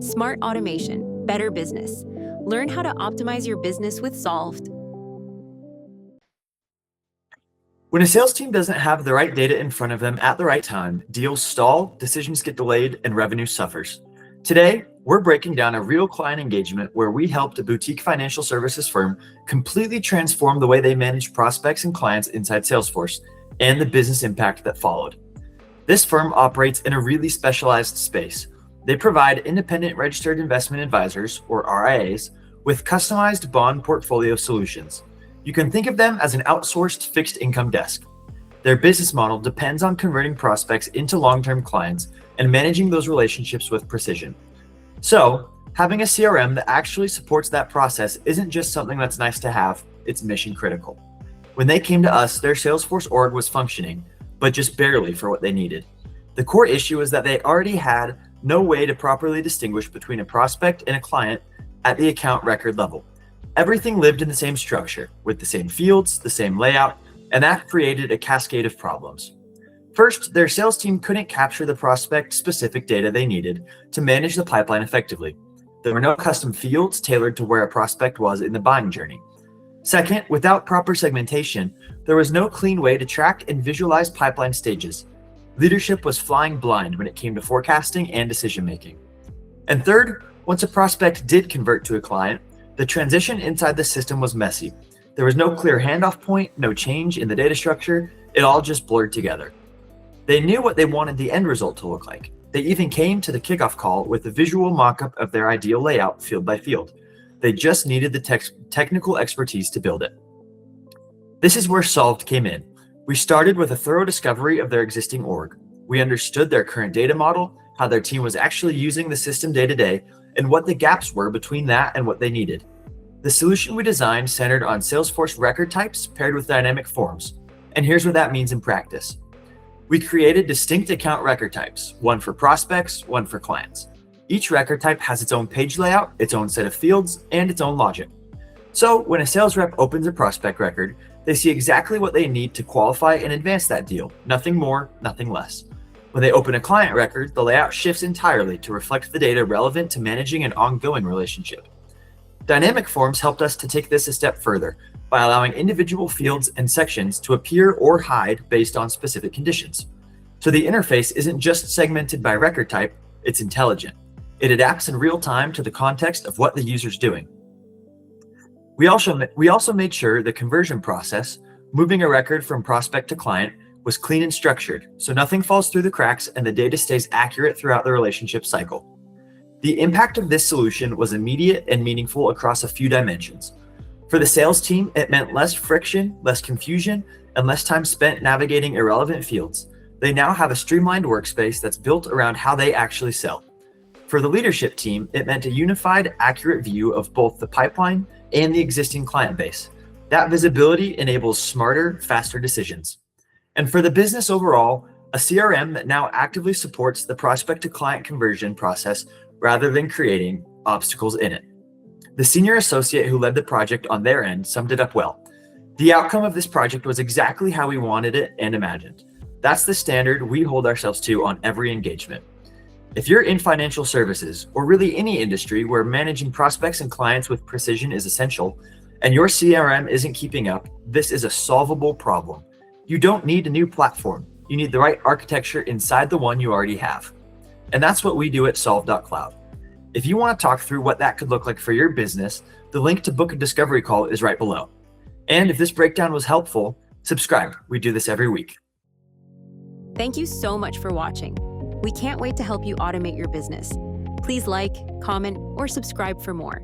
Smart automation, better business. Learn how to optimize your business with Solved. When a sales team doesn't have the right data in front of them at the right time, deals stall, decisions get delayed, and revenue suffers. Today, we're breaking down a real client engagement where we helped a boutique financial services firm completely transform the way they manage prospects and clients inside Salesforce and the business impact that followed. This firm operates in a really specialized space. They provide independent registered investment advisors, or RIAs, with customized bond portfolio solutions. You can think of them as an outsourced fixed income desk. Their business model depends on converting prospects into long-term clients and managing those relationships with precision. So, having a CRM that actually supports that process isn't just something that's nice to have, it's mission critical. When they came to us, their Salesforce org was functioning, but just barely for what they needed. The core issue is that they already had no way to properly distinguish between a prospect and a client at the account record level. Everything lived in the same structure, with the same fields, the same layout, and that created a cascade of problems. First, their sales team couldn't capture the prospect-specific data they needed to manage the pipeline effectively. There were no custom fields tailored to where a prospect was in the buying journey. Second, without proper segmentation, there was no clean way to track and visualize pipeline stages. Leadership was flying blind when it came to forecasting and decision-making. And third, once a prospect did convert to a client, the transition inside the system was messy. There was no clear handoff point, no change in the data structure, it all just blurred together. They knew what they wanted the end result to look like. They even came to the kickoff call with a visual mock-up of their ideal layout field by field. They just needed the technical expertise to build it. This is where Solved came in. We started with a thorough discovery of their existing org. We understood their current data model, how their team was actually using the system day to day, and what the gaps were between that and what they needed. The solution we designed centered on Salesforce record types paired with dynamic forms. And here's what that means in practice. We created distinct account record types, one for prospects, one for clients. Each record type has its own page layout, its own set of fields, and its own logic. So when a sales rep opens a prospect record, they see exactly what they need to qualify and advance that deal, nothing more, nothing less. When they open a client record, the layout shifts entirely to reflect the data relevant to managing an ongoing relationship. Dynamic forms helped us to take this a step further by allowing individual fields and sections to appear or hide based on specific conditions. So the interface isn't just segmented by record type, it's intelligent. It adapts in real time to the context of what the user's doing. We also made sure the conversion process, moving a record from prospect to client, was clean and structured, so nothing falls through the cracks and the data stays accurate throughout the relationship cycle. The impact of this solution was immediate and meaningful across a few dimensions. For the sales team, it meant less friction, less confusion, and less time spent navigating irrelevant fields. They now have a streamlined workspace that's built around how they actually sell. For the leadership team, it meant a unified, accurate view of both the pipeline and the existing client base. That visibility enables smarter, faster decisions. And for the business overall, a CRM that now actively supports the prospect to client conversion process rather than creating obstacles in it. The senior associate who led the project on their end summed it up well. The outcome of this project was exactly how we wanted it and imagined. That's the standard we hold ourselves to on every engagement. If you're in financial services, or really any industry where managing prospects and clients with precision is essential, and your CRM isn't keeping up, this is a solvable problem. You don't need a new platform. You need the right architecture inside the one you already have. And that's what we do at Solve.cloud. If you want to talk through what that could look like for your business, the link to book a discovery call is right below. And if this breakdown was helpful, subscribe. We do this every week. Thank you so much for watching. We can't wait to help you automate your business. Please like, comment, or subscribe for more.